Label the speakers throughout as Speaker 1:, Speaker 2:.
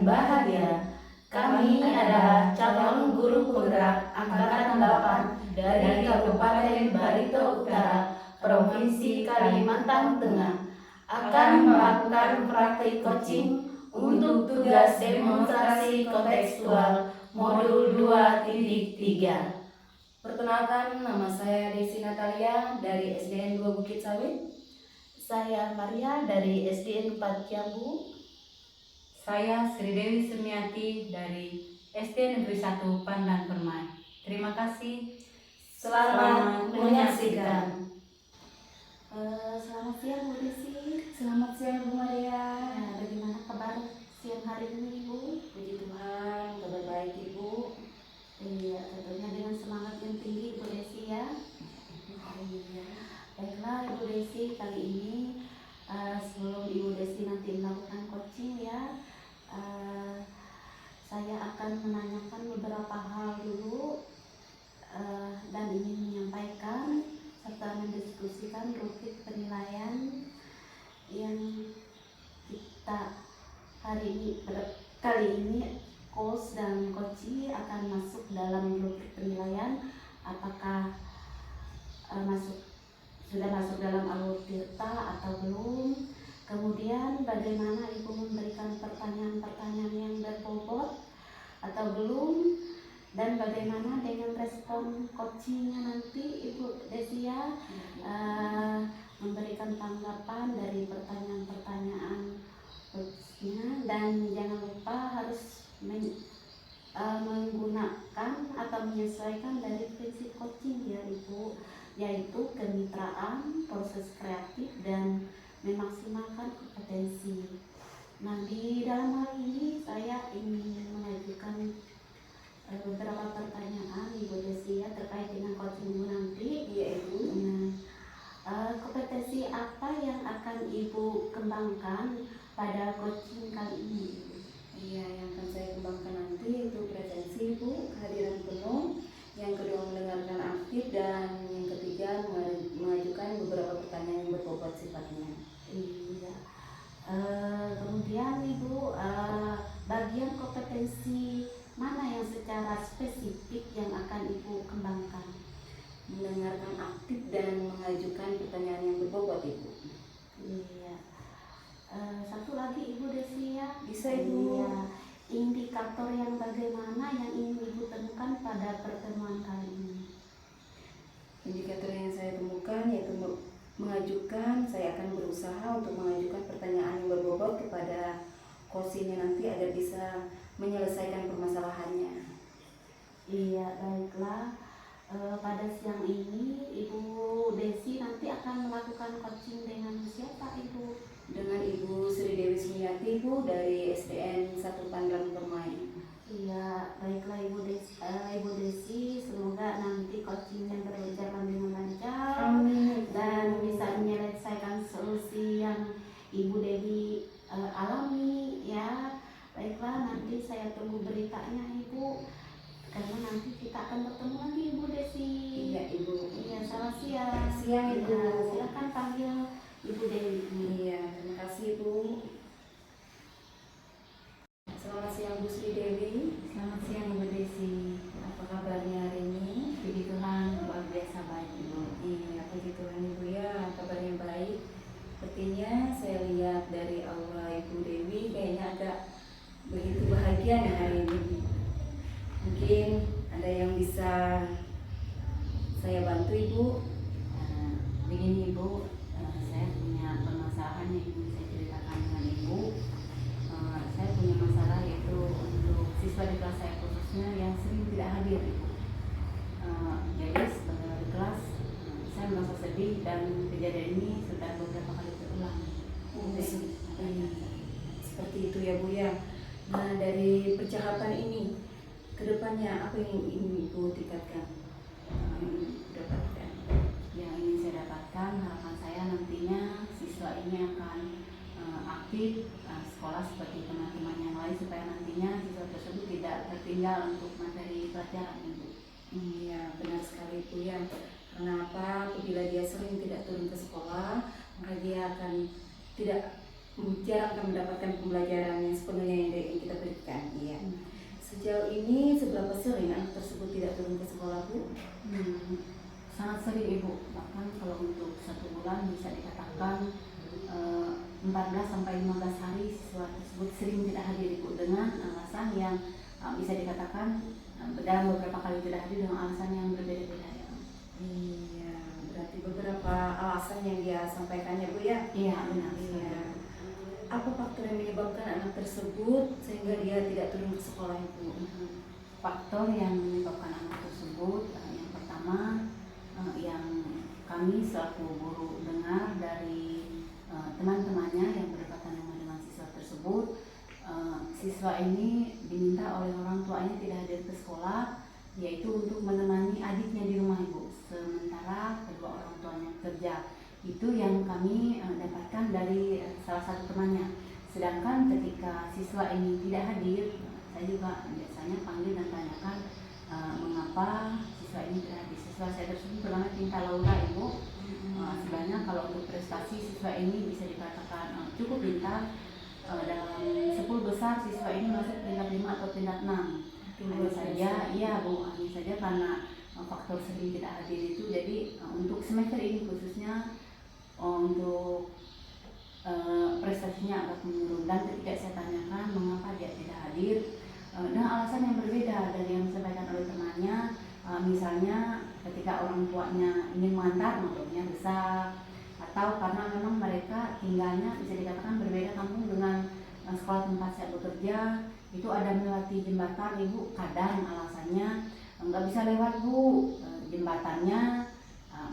Speaker 1: bahagia. Kami adalah calon guru penggerak Angkatan 8 dari Kabupaten Barito Utara, Provinsi Kalimantan Tengah, akan melakukan praktik coaching untuk tugas demonstrasi kontekstual modul 2.3.
Speaker 2: Perkenalkan, nama saya Desi Natalia dari SDN 2 Bukit Sawit.
Speaker 1: Saya Maria dari SDN 4 Jambu.
Speaker 3: Saya Sri Dewi Sumiati dari SD Negeri 1 Pandan Permai. Terima kasih.
Speaker 1: Selamat menyaksikan.
Speaker 4: Selamat siang Bu Desi.
Speaker 2: Selamat siang Bu Maria.
Speaker 4: Bagaimana kabar siang hari ini Ibu?
Speaker 2: Puji Tuhan, kabar baik Ibu.
Speaker 4: Iya, tentunya dengan semangat yang tinggi Bu Desi ya. Iya. Baiklah Ibu Desi, kali ini sebelum Ibu Desi nanti melakukan coaching ya, saya akan menanyakan beberapa hal dulu dan ingin menyampaikan serta mendiskusikan rubrik penilaian yang kita kali ini coach dan coachee akan masuk dalam rubrik penilaian. Apakah sudah masuk dalam alur tirta atau belum? Kemudian bagaimana Ibu memberikan pertanyaan-pertanyaan yang berbobot atau belum? Dan bagaimana dengan respon coachingnya nanti Ibu Desia memberikan tanggapan dari pertanyaan-pertanyaan coachingnya. Dan jangan lupa harus menggunakan atau menyesuaikan dari prinsip coaching ya Ibu, yaitu kemitraan, proses kreatif, dan memaksimalkan kompetensi. Nah, di dalam hal ini saya ingin mengajukan beberapa pertanyaan Ibu Desi ya terkait dengan coaching Ibu nanti.
Speaker 2: Iya Ibu.
Speaker 4: Nah, kompetensi apa yang akan Ibu kembangkan pada coaching kali ini?
Speaker 2: Iya, yang akan saya kembangkan nanti itu presensi Ibu, kehadiran penuh. Yang kedua mendengarkan aktif, dan yang ketiga mengajukan beberapa pertanyaan yang berbobot sifatnya.
Speaker 4: Iya. Kemudian Ibu, bagian kompetensi mana yang secara spesifik yang akan Ibu kembangkan?
Speaker 2: Mendengarkan aktif dan mengajukan pertanyaan yang berbobot Ibu.
Speaker 4: Iya. Satu lagi Ibu Desi ya.
Speaker 2: Bisa Ibu.
Speaker 4: Iya. Indikator yang bagaimana yang ingin Ibu temukan pada pertemuan kali ini?
Speaker 2: Indikator yang saya temukan yaitu saya akan berusaha untuk mengajukan pertanyaan yang berbobot kepada coachingnya nanti agar bisa menyelesaikan permasalahannya.
Speaker 4: Iya, baiklah. Pada siang ini Ibu Desi nanti akan melakukan coaching dengan siapa Ibu?
Speaker 2: Dengan Ibu Sri Dewi Sumiati Ibu dari SDN 1 Pandan Permai.
Speaker 4: Iya, baiklah Ibu Desi, semoga nanti coachingnya berjalan dengan lancar.
Speaker 2: Amin.
Speaker 4: Dan bisa menyelesaikan solusi yang Ibu Dewi alami ya. Baiklah, nanti saya tunggu beritanya Ibu, karena nanti kita akan bertemu lagi Ibu Desi.
Speaker 2: Iya Ibu.
Speaker 4: Iya, selamat siang.
Speaker 2: Siang Ibu.
Speaker 4: Ya, silakan panggil Ibu Dewi.
Speaker 2: Iya, terima kasih Ibu. Selamat siang Bu Sri Dewi.
Speaker 3: Selamat siang Ibu Desi.
Speaker 2: Apa kabarnya hari ini?
Speaker 3: Puji Tuhan, luar biasa baik Ibu.
Speaker 2: Iya, puji Tuhan Ibu ya, kabarnya baik. Sepertinya saya lihat dari aura Ibu Dewi kayaknya agak begitu bahagia nih hari ini. Mungkin ada yang bisa saya bantu Ibu.
Speaker 3: Begini Ibu, saya punya permasalahan yang ingin saya ceritakan dengan Ibu. Saya punya masalah yaitu untuk siswa di kelas saya khususnya yang sering tidak hadir Ibu. Jadi sebagai wali kelas saya merasa sedih, dan kejadian ini sudah beberapa kali terulang.
Speaker 2: Seperti itu ya Bu ya. Nah, dari percakapan ini kedepannya apa yang ingin Ibu tingkatkan?
Speaker 3: Dapatkan. Yang ingin saya dapatkan, harapan saya nantinya siswa ini akan aktif sekolah seperti teman-teman yang lain, supaya nantinya siswa tersebut tidak tertinggal untuk materi pelajaran Ibu.
Speaker 2: Iya, benar sekali Bu ya. Kenapa? Apabila dia sering tidak turun ke sekolah, maka dia akan tidak jarang akan mendapatkan pembelajaran yang sepenuhnya yang kita berikan. Iya. Sejauh ini seberapa sering anak tersebut tidak turun ke sekolah, Bu?
Speaker 3: Sangat sering Ibu, bahkan kalau untuk 1 bulan bisa dikatakan 14 sampai 15 hari siswa tersebut sering tidak hadir Ibu, dengan alasan yang bisa dikatakan dalam beberapa kali tidak hadir dengan alasan yang berbeda-beda ya.
Speaker 2: Iya, berarti beberapa alasan yang dia sampaikannya, Bu ya?
Speaker 3: Iya, benar.
Speaker 2: Iya. Apa faktor yang menyebabkan anak tersebut sehingga dia tidak turun ke sekolah, Ibu?
Speaker 3: Faktor yang menyebabkan anak tersebut yang pertama, yang kami selaku guru dengar dari teman-temannya yang berdekatan dengan siswa tersebut, siswa ini diminta oleh orang tuanya tidak hadir ke sekolah, yaitu untuk menemani adiknya di rumah Ibu, sementara kedua orang tuanya kerja. Itu yang kami dapatkan dari salah satu temannya. Sedangkan ketika siswa ini tidak hadir, saya juga biasanya panggil dan tanyakan mengapa siswa ini tidak hadir. Siswa saya tersebut bernama Tinta Laura, Ibu. Sebenarnya kalau untuk prestasi siswa ini bisa dikatakan cukup pintar. Dalam 10 besar siswa ini masuk peringkat 5 atau peringkat 6. Hanya saja, iya Bu, hanya saja karena faktor sering tidak hadir itu, jadi untuk semester ini khususnya untuk prestasinya agak menurun. Dan ketika saya tanyakan mengapa dia tidak hadir, dengan alasan yang berbeda dari yang disampaikan oleh temannya, misalnya ketika orang tuanya ingin mengantar motornya besar, atau karena memang mereka tinggalnya bisa dikatakan berbeda kampung dengan sekolah tempat saya bekerja, itu ada melewati jembatan Ibu. Kadang alasannya nggak bisa lewat Bu, jembatannya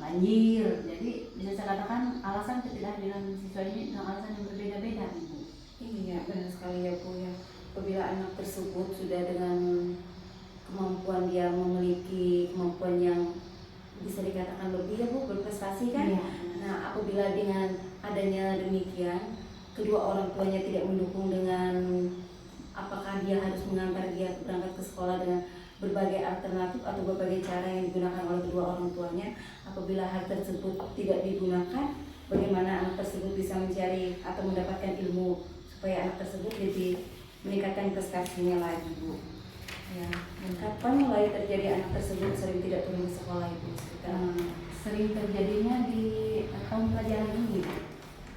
Speaker 3: banjir. Jadi bisa saya katakan alasan ketidakhadiran siswa ini dengan alasan yang berbeda-beda Ibu.
Speaker 2: Iya, benar sekali ya Bu ya. Apabila anak tersebut sudah dengan kemampuan dia memiliki kemampuan yang bisa dikatakan lebih ya Bu, berprestasi kan?
Speaker 3: Iya.
Speaker 2: Nah, apabila dengan adanya demikian, kedua orang tuanya tidak mendukung dengan apakah dia harus mengantar dia berangkat ke sekolah dengan berbagai alternatif atau berbagai cara yang digunakan oleh kedua orang tuanya. Apabila hal tersebut tidak digunakan, bagaimana anak tersebut bisa mencari atau mendapatkan ilmu supaya anak tersebut lebih meningkatkan prestasinya lagi, Bu. Ya, kapan mulai terjadi anak tersebut sering tidak turun ke sekolah, Ibu?
Speaker 3: Sering terjadinya di tahun pelajaran ini.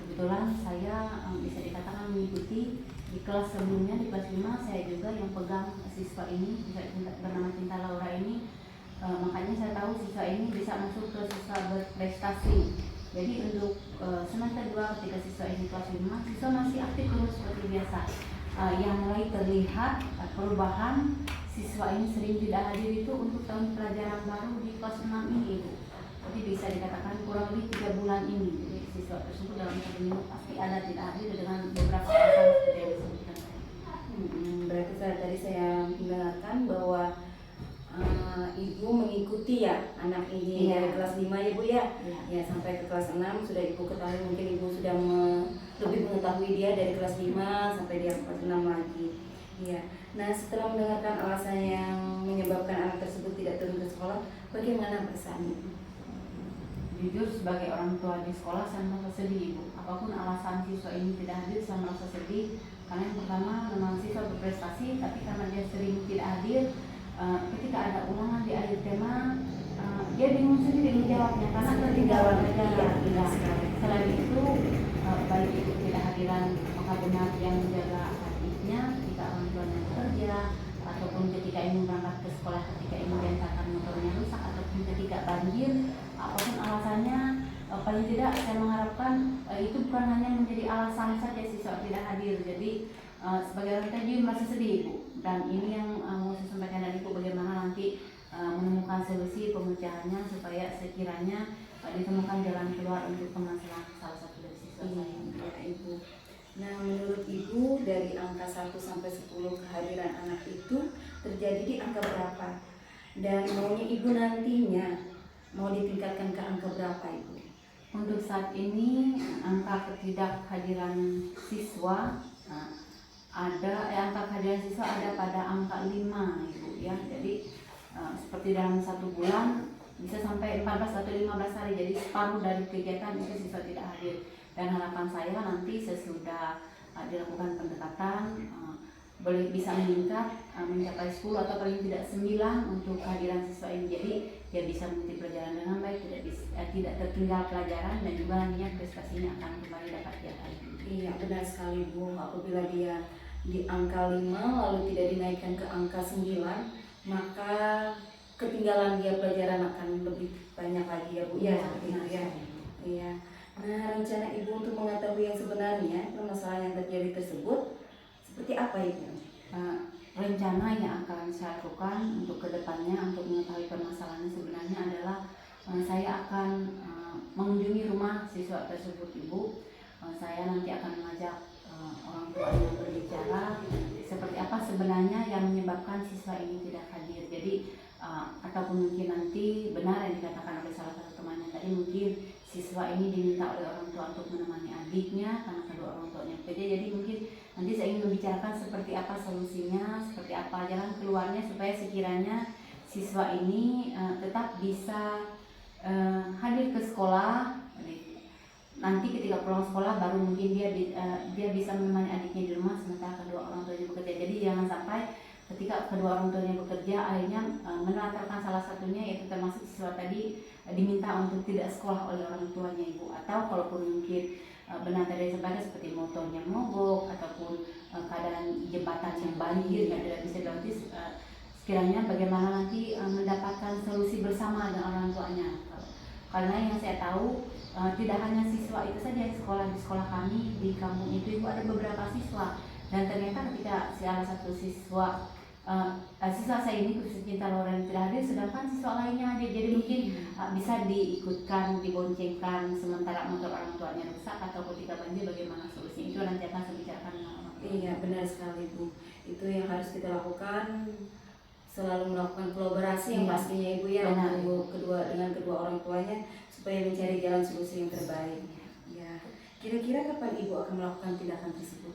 Speaker 3: Kebetulan saya bisa dikatakan mengikuti di kelas sebelumnya, di kelas 5 saya juga yang pegang siswa ini, bernama Tinta Laura ini. Makanya saya tahu siswa ini bisa masuk ke siswa berprestasi. Jadi untuk semester 2 ketika siswa ini kelas 5, siswa masih aktif terus seperti biasa. Yang mulai terlihat perubahan siswa ini sering tidak hadir itu untuk tahun pelajaran baru di kelas 6 ini Ibu. Jadi bisa dikatakan kurang lebih 3 bulan ini. Jadi siswa tersebut dalam 1 minggu pasti ada tidak hadir dengan beberapa alasan seperti yang disebutkan tadi.
Speaker 2: Berarti tadi saya mendengarkan bahwa Ibu mengikuti ya anak ini dari kelas 5 ya Bu ya? Ya sampai ke kelas 6 sudah Ibu ketahui, mungkin Ibu sudah lebih mengetahui dia dari kelas 5 sampai dia kelas 6 lagi. Iya. Nah, setelah mendengarkan alasan yang menyebabkan anak tersebut tidak turun ke sekolah, bagaimana perasaannya?
Speaker 3: Jujur sebagai orang tua di sekolah saya merasa sedih Ibu. Apapun alasan siswa ini tidak hadir saya merasa sedih. Karena yang pertama memang siswa berprestasi, tapi karena dia sering tidak hadir, ketika ada ulangan di akhir tema, dia bingung sendiri menjawabnya karena ketinggalan negara. Selain itu, baik itu tidak hadiran apakah benar yang menjaga adiknya ketika orang tuanya bekerja, ataupun ketika ingin berangkat ke sekolah ketika ingin diantarkan motornya rusak, ataupun ketika banjir, apapun alasannya, paling tidak saya mengharapkan itu bukan hanya menjadi alasan saja siswa tidak hadir. Jadi sebagai orang tua juga merasa sedih Ibu, dan ini yang mau saya sampaikan dari Ibu, bagaimana nanti menemukan solusi pemecahannya supaya sekiranya ditemukan jalan keluar untuk permasalahan salah satu dari siswa saya.
Speaker 2: Ya, Ibu. Nah, menurut Ibu dari angka 1 sampai 10 kehadiran anak itu terjadi di angka berapa? Dan maunya Ibu nantinya mau ditingkatkan ke angka berapa, Ibu?
Speaker 3: Untuk saat ini angka ketidakhadiran siswa angka kehadiran siswa ada pada angka 5 Ibu ya. Jadi seperti dalam 1 bulan bisa sampai 14 atau 15 hari, jadi separuh dari kegiatan itu siswa tidak hadir. Dan harapan saya nanti sesudah dilakukan pendekatan boleh bisa meningkat mencapai 10 atau paling tidak 9 untuk kehadiran siswa ini. Jadi dia bisa mengikuti pelajaran dengan baik, tidak tertinggal pelajaran, dan juga nantinya prestasinya akan kembali dapat dia lagi.
Speaker 2: Iya, benar sekali Bu. Apabila dia di angka 5 lalu tidak dinaikkan ke angka 9, maka ketinggalan dia pelajaran akan lebih banyak lagi ya Bu. Ya, seperti itu ya. Iya. Nah, rencana Ibu untuk mengetahui yang sebenarnya permasalahan yang terjadi tersebut seperti apa Ibu?
Speaker 3: Rencana yang akan saya lakukan untuk kedepannya untuk mengetahui permasalahannya sebenarnya adalah saya akan mengunjungi rumah siswa tersebut Ibu. Saya nanti akan mengajak orang tua yang berbicara seperti apa sebenarnya yang menyebabkan siswa ini tidak hadir. Jadi ataupun mungkin nanti benar yang dikatakan oleh salah satu temannya tadi, mungkin siswa ini diminta oleh orang tua untuk menemani adiknya karena kedua orang tuanya bekerja. Jadi mungkin nanti saya ingin membicarakan seperti apa solusinya, seperti apa jalan keluarnya supaya sekiranya siswa ini tetap bisa hadir ke sekolah. Nanti ketika pulang sekolah baru mungkin dia bisa menemani adiknya di rumah sementara kedua orang tuanya bekerja. Jadi jangan sampai ketika kedua orang tuanya bekerja akhirnya menelantarkan salah satunya, yaitu termasuk siswa tadi diminta untuk tidak sekolah oleh orang tuanya Ibu. Atau kalaupun mungkin benar tadi sampaikan seperti motornya mogok ataupun keadaan jembatan yang banjir yang tidak bisa dilewati, sekiranya bagaimana nanti mendapatkan solusi bersama dengan orang tuanya. Karena yang saya tahu tidak hanya siswa itu saja di sekolah kami di kampung itu Ibu, ada beberapa siswa, dan ternyata ketika salah satu siswa saya ini khusus Cinta Loren tidak hadir, sedangkan siswa lainnya hadir. Jadi mungkin bisa diikutkan, diboncengkan sementara motor orang tuanya rusak, atau ketika banjir bagaimana solusi itu nanti akan saya bicarakan dengan orang tua.
Speaker 2: Iya, benar sekali Bu. Itu yang harus kita lakukan, selalu melakukan kolaborasi yang pastinya Ibu ya untuk dengan kedua orang tuanya supaya mencari jalan solusi yang terbaik. Ya, kira-kira kapan Ibu akan melakukan tindakan tersebut?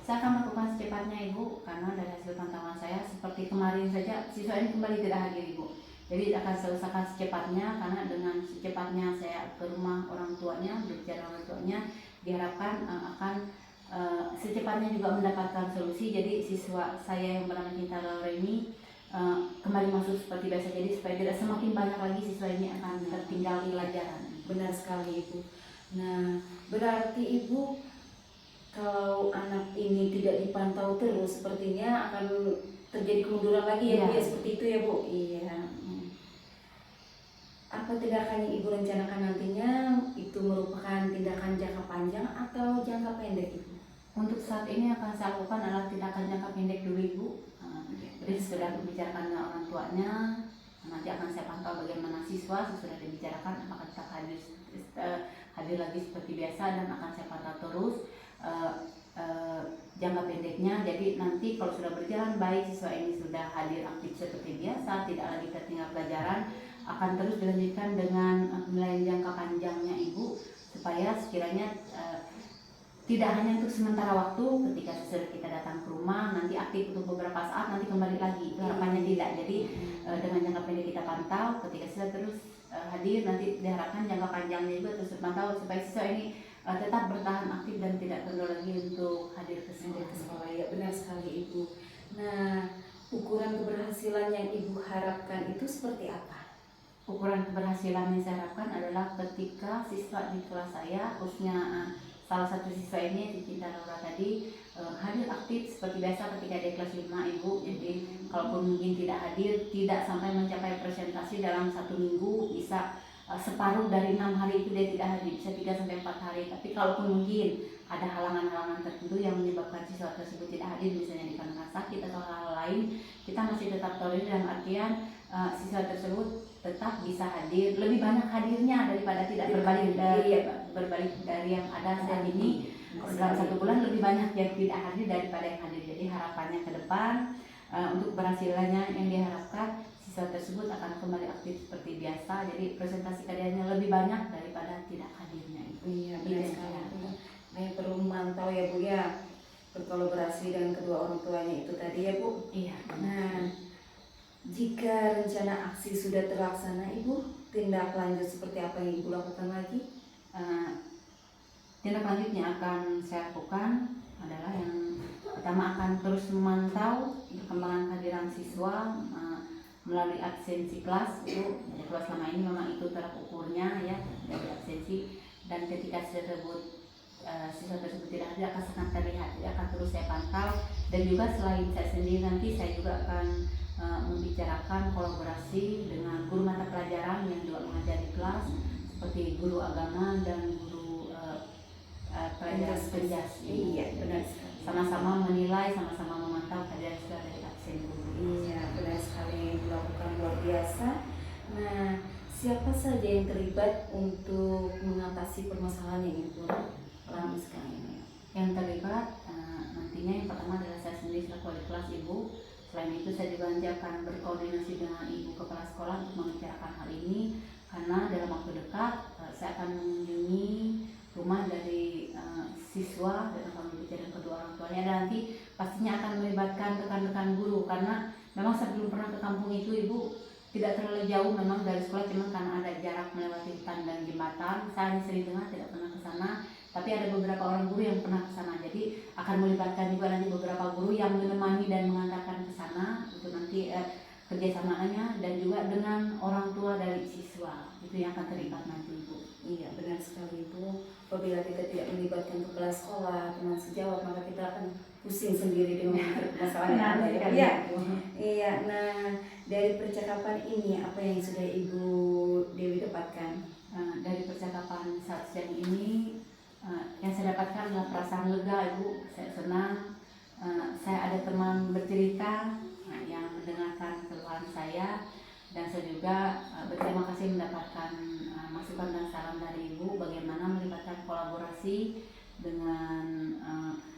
Speaker 3: Saya akan melakukan secepatnya Ibu, karena dari hasil pantauan saya seperti kemarin saja siswa ini kembali tidak hadir Ibu. Jadi akan saya usahakan secepatnya, karena dengan secepatnya saya ke rumah orang tuanya, berbicara orang tuanya, diharapkan akan secepatnya juga mendapatkan solusi. Jadi siswa saya yang bernama Cinta Laura ini kembali masuk seperti biasa, jadi supaya tidak semakin banyak lagi siswa ini akan tertinggal pelajaran.
Speaker 2: Benar sekali Ibu. Nah, berarti Ibu kalau anak ini tidak dipantau terus sepertinya akan terjadi kemunduran lagi ya Bu, ya seperti itu ya Bu. Iya. Apa tindakan yang Ibu rencanakan nantinya itu merupakan tindakan jangka panjang atau jangka pendek Ibu?
Speaker 3: Untuk saat ini akan saya lakukan adalah tindakan jangka pendek dulu Ibu. Jadi sudah dibicarakan dengan orang tuanya, nanti akan saya pantau bagaimana siswa sesudah dibicarakan apakah tetap hadir lagi seperti biasa, dan akan saya pantau terus jangka pendeknya. Jadi nanti kalau sudah berjalan baik, siswa ini sudah hadir aktif seperti biasa, tidak lagi tertinggal pelajaran, akan terus dilanjutkan dengan penilaian jangka panjangnya Ibu, supaya sekiranya tidak hanya untuk sementara waktu ketika sesudah kita datang ke rumah nanti aktif untuk beberapa saat nanti kembali lagi, itu harapannya tidak. Jadi dengan jangka pendek kita pantau, ketika siswa terus hadir nanti diharapkan jangka panjangnya juga terus terpantau supaya siswa ini tetap bertahan aktif dan tidak kendor lagi untuk hadir ke sekolah.
Speaker 2: Ya, benar sekali Ibu. Nah, ukuran keberhasilan yang Ibu harapkan itu seperti apa?
Speaker 3: Ukuran keberhasilan yang saya harapkan adalah ketika siswa di kelas saya, khususnya salah satu siswa ini, si Cinta Laura tadi, hadir aktif seperti biasa ketika di kelas 5 Ibu. Jadi kalaupun mungkin tidak hadir, tidak sampai mencapai presentasi dalam 1 minggu, bisa separuh dari 6 hari itu dia tidak hadir, bisa 3-4 hari. Tapi kalaupun mungkin ada halangan-halangan tertentu yang menyebabkan siswa tersebut tidak hadir, misalnya dikarenakan sakit atau hal-hal lain, kita masih tetap tolerir, dalam artian siswa tersebut tetap bisa hadir, lebih banyak hadirnya daripada tidak berbalik dari yang ada saat ini. Dalam 1 bulan lebih banyak yang tidak hadir daripada yang hadir. Jadi harapannya ke depan untuk keberhasilannya yang diharapkan, siswa tersebut akan kembali aktif seperti biasa. Jadi presentasi karyanya lebih banyak daripada tidak hadirnya.
Speaker 2: Iya, benar sekali. Nah, perlu memantau ya Bu ya, berkolaborasi dengan kedua orang tuanya itu tadi ya Bu.
Speaker 3: Iya.
Speaker 2: Nah, jika rencana aksi sudah terlaksana Ibu, tindak lanjut seperti apa yang Ibu lakukan lagi?
Speaker 3: tindak lanjutnya akan saya lakukan adalah yang pertama akan terus memantau perkembangan kehadiran siswa melalui absensi kelas itu. Jadi kalau selama ini memang itu terukurnya ya dari absensi, dan ketika siswa tersebut tidak hadir akan sangat terlihat. Jadi akan terus saya pantau, dan juga selain saya sendiri nanti saya juga akan membicarakan kolaborasi dengan guru mata pelajaran yang juga mengajar di kelas seperti guru agama dan guru pelajaran penjas.
Speaker 2: Iya, benar sekali.
Speaker 3: Sama-sama menilai, sama-sama memantau kehadiran siswa dari absen guru.
Speaker 2: Iya, benar sekali, dilakukan luar biasa. Nah, siapa saja yang terlibat untuk mengatasi permasalahan yang Ibu alami sekarang ini?
Speaker 3: Yang terlibat nantinya yang pertama adalah saya sendiri selaku wali kelas Ibu. Selain itu saya juga nanti akan berkoordinasi dengan Ibu Kepala Sekolah untuk membicarakan hal ini, karena dalam waktu dekat saya akan mengunjungi rumah dari siswa dan akan berbicara dengan kedua orang tuanya, dan nanti pastinya akan melibatkan rekan-rekan guru, karena memang saya belum pernah ke kampung itu Ibu, tidak terlalu jauh memang dari sekolah, cuma karena ada jarak melewati hutan dan jembatan, saya hanya sering dengar, tidak pernah ke sana. Tapi ada beberapa orang guru yang pernah ke sana, jadi akan melibatkan juga nanti beberapa guru yang menemani dan mengantarkan ke sana untuk nanti kerjasamanya, dan juga dengan orang tua dari siswa itu yang akan terlibat nanti Ibu.
Speaker 2: Iya, benar sekali Ibu. Apabila kita tidak melibatkan kepala sekolah, teman sejawat, maka kita akan pusing sendiri dengan permasalahan yang ada. Iya. Iya. Nah, dari percakapan ini apa yang sudah Ibu Dewi dapatkan?
Speaker 3: Dari percakapan saat siang ini yang saya dapatkan adalah perasaan lega Ibu. Saya senang, saya ada teman bercerita yang mendengarkan keluhan saya, dan saya juga berterima kasih mendapatkan masukan dan saran dari Ibu bagaimana melibatkan kolaborasi dengan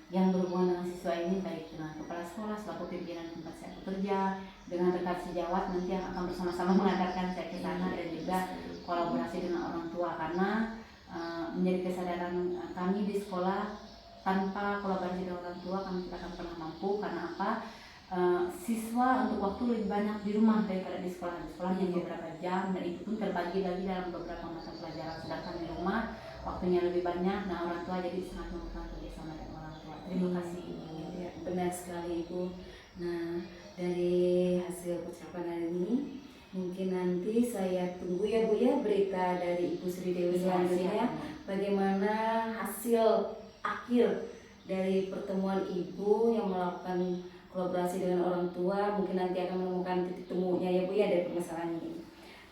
Speaker 3: yang berhubungan dengan siswa ini, baik dengan kepala sekolah selaku pimpinan tempat saya bekerja, dengan rekan sejawat nanti yang akan bersama-sama mengantarkan saya ke sana, dan juga kolaborasi dengan orang tua, karena menjadi kesadaran kami di sekolah, tanpa kolaborasi dengan orang tua kami tidak akan pernah mampu. Karena apa? Siswa untuk waktu lebih banyak di rumah daripada di sekolah. Di sekolah hanya beberapa jam, dan itu pun terbagi lagi dalam beberapa mata pelajaran, sedangkan di rumah waktunya lebih banyak. Nah, orang tua jadi sangat memerlukan kerjasama dengan orang tua. Terima kasih.
Speaker 2: Ya, benar sekali Ibu. Nah, dari hasil percakapan hari ini, mungkin nanti saya tunggu ya Bu ya berita dari Ibu Sri Dewi selanjutnya, bagaimana hasil akhir dari pertemuan Ibu yang melakukan kolaborasi dengan orang tua. Mungkin nanti akan menemukan titik temunya ya Bu ya dari permasalahan ini.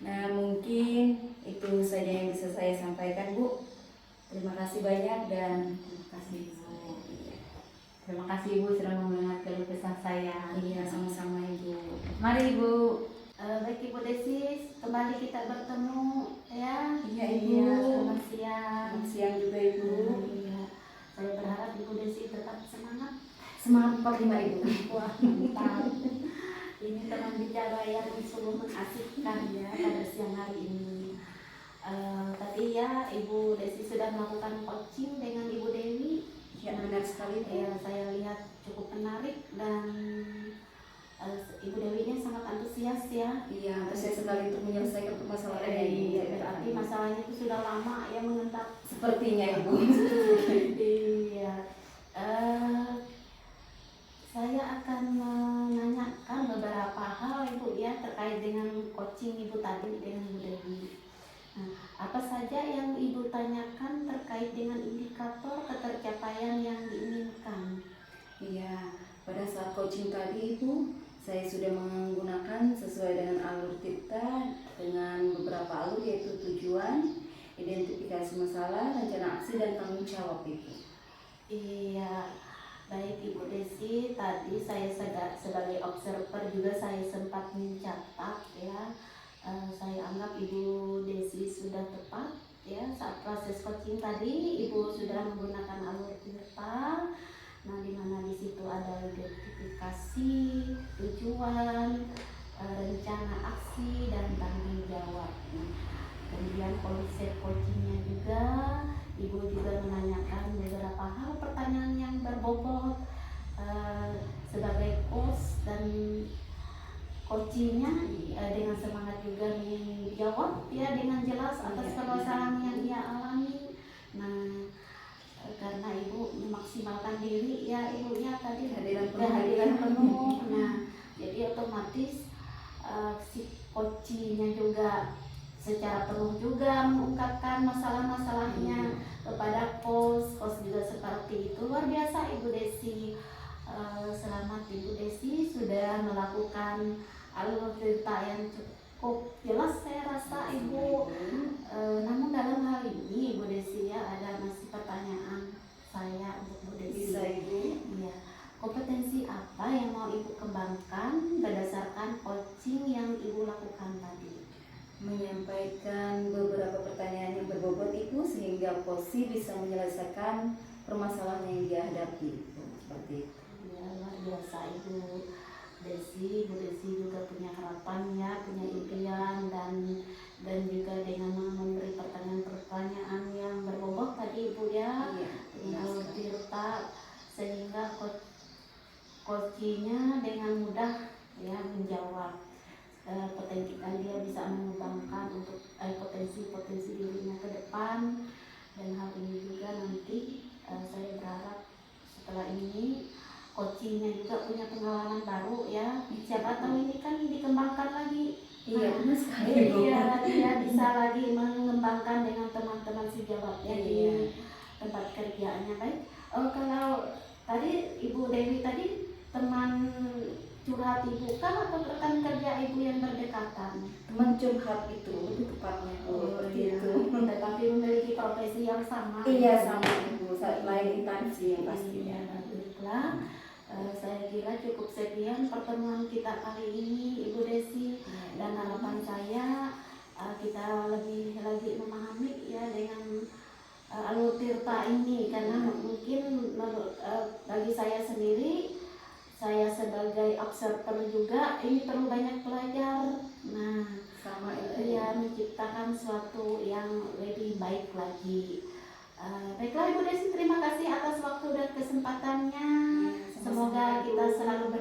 Speaker 2: Nah, mungkin itu saja yang bisa saya sampaikan Bu. Terima kasih banyak, dan
Speaker 3: Terima kasih Ibu. Terima kasih Ibu sudah mendengar keluh kesah saya.
Speaker 2: iya, sama-sama Ibu.
Speaker 3: Mari Ibu.
Speaker 4: Baik Ibu Desi, kembali kita bertemu ya.
Speaker 2: Iya Ibu.
Speaker 4: Iya, selamat siang.
Speaker 2: Selamat siang juga Ibu.
Speaker 4: Iya, saya berharap Ibu Desi tetap semangat.
Speaker 2: Semangat 45 Ibu.
Speaker 4: Wah, mantap. Ini teman bicara yang sungguh mengasihkan ya pada siang hari ini. Tadi ya Ibu Desi sudah melakukan coaching dengan Ibu Dewi.
Speaker 2: Ya, benar sekali Bu.
Speaker 4: Ya, saya lihat cukup menarik, dan Ibu Dewi ini sangat antusias ya.
Speaker 2: Iya, antusias sekali untuk menyelesaikan permasalahan ini.
Speaker 4: Iya, berarti masalahnya itu sudah lama ya mengendap.
Speaker 2: Sepertinya Ibu.
Speaker 4: Iya. Saya akan menanyakan beberapa hal Ibu ya terkait dengan coaching Ibu tadi dengan Ibu Dewi. Nah, apa saja yang Ibu tanyakan terkait dengan indikator ketercapaian yang diinginkan?
Speaker 2: Iya, pada saat coaching tadi Ibu, saya sudah menggunakan sesuai dengan alur kita dengan beberapa alur, yaitu tujuan, identifikasi masalah, rencana aksi, dan tanggung jawab Ibu.
Speaker 4: Iya, baik Ibu Desi, tadi saya sebagai observer juga saya sempat mencatat ya. Saya anggap Ibu Desi sudah tepat ya saat proses coaching tadi. Ibu sudah menggunakan alur IRTA. Nah, di mana di situ ada identifikasi, tujuan, rencana aksi, dan tanggung jawab. Nah, kemudian konsep coachingnya juga, Ibu juga menanyakan beberapa hal pertanyaan yang berbobot sebagai coach, dan coachingnya dengan semangat juga menjawab ya dengan jelas atas permasalahan yang ia alami. Nah, memaksimalkan diri ya ibunya tadi
Speaker 2: Kehadiran penuh.
Speaker 4: kehadiran penuh. Nah jadi otomatis si coachingnya juga secara penuh juga mengungkapkan masalah-masalahnya kepada kos juga seperti itu. Luar biasa Ibu Desi. Selamat Ibu Desi sudah melakukan alur cerita yang cukup jelas saya rasa Ibu. Namun dalam hal ini Ibu Desi ya ada masih pertanyaan saya untuk Bu Desi.
Speaker 2: Bisa Ibu?
Speaker 4: Iya. Kompetensi apa yang mau Ibu kembangkan berdasarkan coaching yang Ibu lakukan tadi?
Speaker 2: Menyampaikan beberapa pertanyaan yang berbobot Ibu sehingga Kosi bisa menyelesaikan permasalahan yang dia hadapi. Seperti itu.
Speaker 4: Ya, luar biasa Ibu Desi. Bu Desi juga punya harapan ya, punya impian dan juga dengan memberi pertanyaan-pertanyaan yang berbobot tadi Ibu ya, dengan Tirta sehingga coachingnya dengan mudah ya menjawab potensi dia bisa mengembangkan untuk potensi dirinya ke depan. Dan hal ini juga nanti saya berharap setelah ini coachingnya juga punya pengalaman baru ya, siapa tahu ini kan dikembangkan lagi.
Speaker 2: Iya, benar sekali.
Speaker 4: Iya, dia bisa lagi mengembangkan dengan teman-teman sejawatnya di tempat kerjaannya. Baik, kalau tadi Ibu Dewi tadi teman curhat Ibu kan atau rekan kerja Ibu yang berdekatan?
Speaker 2: Teman curhat itu lebih tepatnya.
Speaker 4: Iya. Tetapi memiliki profesi yang sama.
Speaker 2: Iya, sama Ibu, lain instansi yang pastinya.
Speaker 4: Baiklah, saya kira cukup sekian pertemuan kita kali ini Ibu Desi. Dan harapan saya kita lebih lagi memahami ya dengan alur Tirta ini, karena mungkin bagi saya sendiri, saya sebagai observer juga ini perlu banyak belajar. Nah,
Speaker 2: Sama itu.
Speaker 4: ya menciptakan sesuatu yang lebih baik lagi. Baiklah Ibu Desi, terima kasih atas waktu dan kesempatannya. Semoga kita selalu